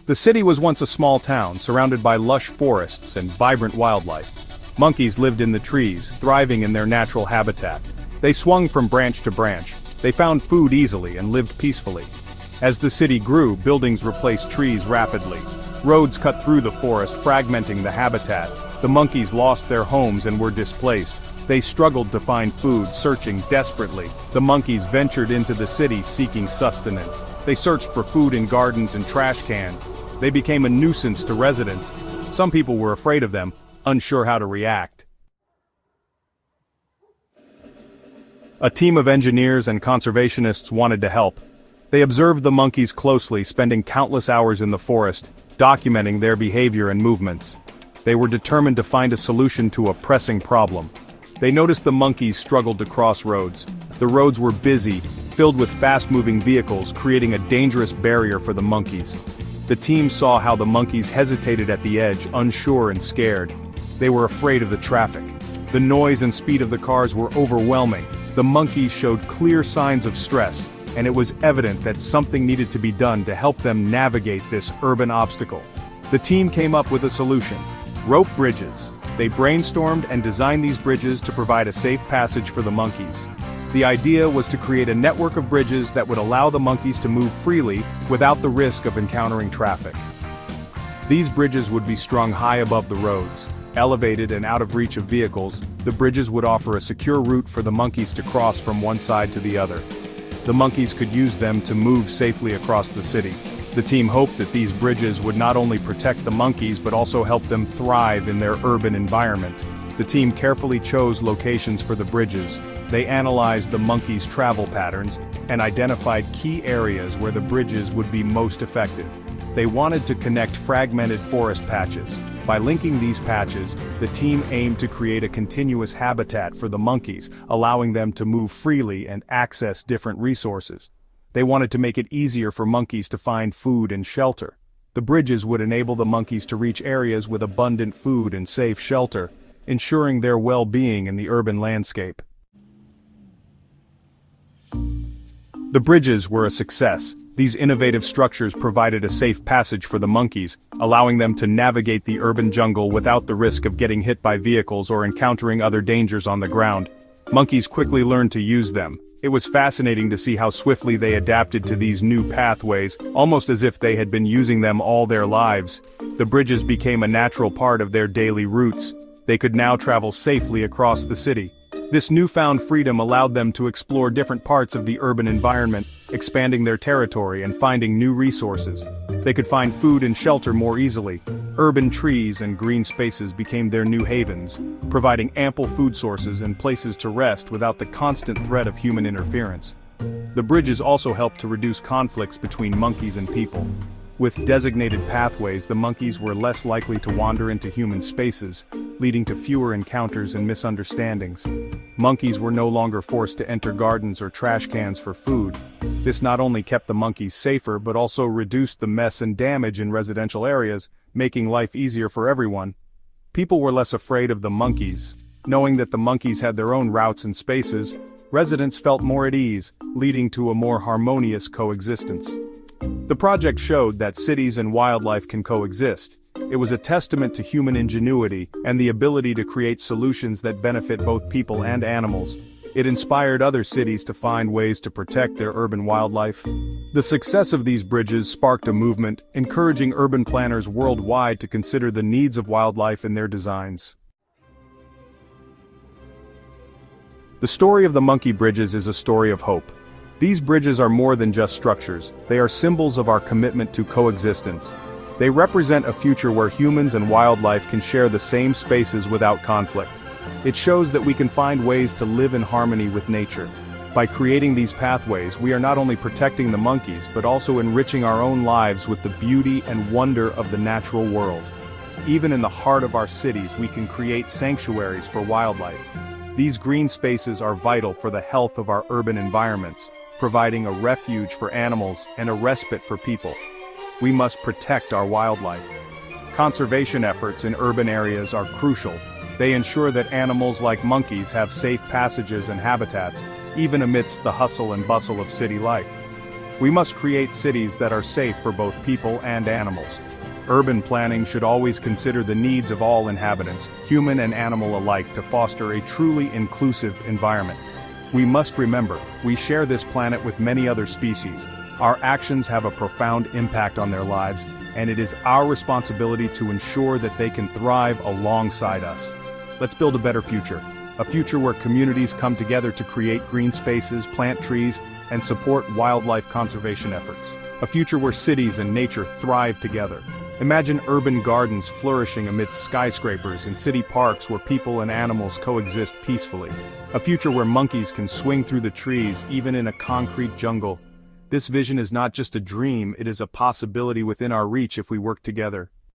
The city was once a small town surrounded by lush forests and vibrant wildlife. Monkeys lived in the trees, thriving in their natural habitat. They swung from branch to branch. They found food easily and lived peacefully. As the city grew, buildings replaced trees rapidly. Roads cut through the forest, fragmenting the habitat. The monkeys lost their homes and were displaced. They struggled to find food, searching desperately. The monkeys ventured into the city seeking sustenance. They searched for food in gardens and trash cans. They became a nuisance to residents. Some people were afraid of them, unsure how to react. A team of engineers and conservationists wanted to help. They observed the monkeys closely, spending countless hours in the forest, documenting their behavior and movements. They were determined to find a solution to a pressing problem. They noticed the monkeys struggled to cross roads. The roads were busy, filled with fast-moving vehicles, creating a dangerous barrier for the monkeys. The team saw how the monkeys hesitated at the edge, unsure and scared. They were afraid of the traffic. The noise and speed of the cars were overwhelming. The monkeys showed clear signs of stress, and it was evident that something needed to be done to help them navigate this urban obstacle. The team came up with a solution: rope bridges. They brainstormed and designed these bridges to provide a safe passage for the monkeys. The idea was to create a network of bridges that would allow the monkeys to move freely without the risk of encountering traffic. These bridges would be strung high above the roads. Elevated and out of reach of vehicles, the bridges would offer a secure route for the monkeys to cross from one side to the other. The monkeys could use them to move safely across the city. The team hoped that these bridges would not only protect the monkeys but also help them thrive in their urban environment. The team carefully chose locations for the bridges. They analyzed the monkeys' travel patterns and identified key areas where the bridges would be most effective. They wanted to connect fragmented forest patches. By linking these patches, the team aimed to create a continuous habitat for the monkeys, allowing them to move freely and access different resources. They wanted to make it easier for monkeys to find food and shelter. The bridges would enable the monkeys to reach areas with abundant food and safe shelter, ensuring their well-being in the urban landscape. The bridges were a success. These innovative structures provided a safe passage for the monkeys, allowing them to navigate the urban jungle without the risk of getting hit by vehicles or encountering other dangers on the ground. Monkeys quickly learned to use them. It was fascinating to see how swiftly they adapted to these new pathways, almost as if they had been using them all their lives. The bridges became a natural part of their daily routes. They could now travel safely across the city. This newfound freedom allowed them to explore different parts of the urban environment, expanding their territory and finding new resources. They could find food and shelter more easily. Urban trees and green spaces became their new havens, providing ample food sources and places to rest without the constant threat of human interference. The bridges also helped to reduce conflicts between monkeys and people. With designated pathways, the monkeys were less likely to wander into human spaces, leading to fewer encounters and misunderstandings. Monkeys were no longer forced to enter gardens or trash cans for food. This not only kept the monkeys safer but also reduced the mess and damage in residential areas, making life easier for everyone. People were less afraid of the monkeys. Knowing that the monkeys had their own routes and spaces, residents felt more at ease, leading to a more harmonious coexistence. The project showed that cities and wildlife can coexist. It was a testament to human ingenuity and the ability to create solutions that benefit both people and animals. It inspired other cities to find ways to protect their urban wildlife. The success of these bridges sparked a movement, encouraging urban planners worldwide to consider the needs of wildlife in their designs. The story of the monkey bridges is a story of hope. These bridges are more than just structures. They are symbols of our commitment to coexistence. They represent a future where humans and wildlife can share the same spaces without conflict. It shows that we can find ways to live in harmony with nature. By creating these pathways, we are not only protecting the monkeys but also enriching our own lives with the beauty and wonder of the natural world. Even in the heart of our cities, we can create sanctuaries for wildlife. These green spaces are vital for the health of our urban environments, providing a refuge for animals and a respite for people. We must protect our wildlife. Conservation efforts in urban areas are crucial. They ensure that animals like monkeys have safe passages and habitats, even amidst the hustle and bustle of city life. We must create cities that are safe for both people and animals. Urban planning should always consider the needs of all inhabitants, human and animal alike, to foster a truly inclusive environment. We must remember, we share this planet with many other species. Our actions have a profound impact on their lives, and it is our responsibility to ensure that they can thrive alongside us. Let's build a better future. A future where communities come together to create green spaces, plant trees, and support wildlife conservation efforts. A future where cities and nature thrive together. Imagine urban gardens flourishing amidst skyscrapers and city parks where people and animals coexist peacefully. A future where monkeys can swing through the trees even in a concrete jungle. This vision is not just a dream, it is a possibility within our reach if we work together.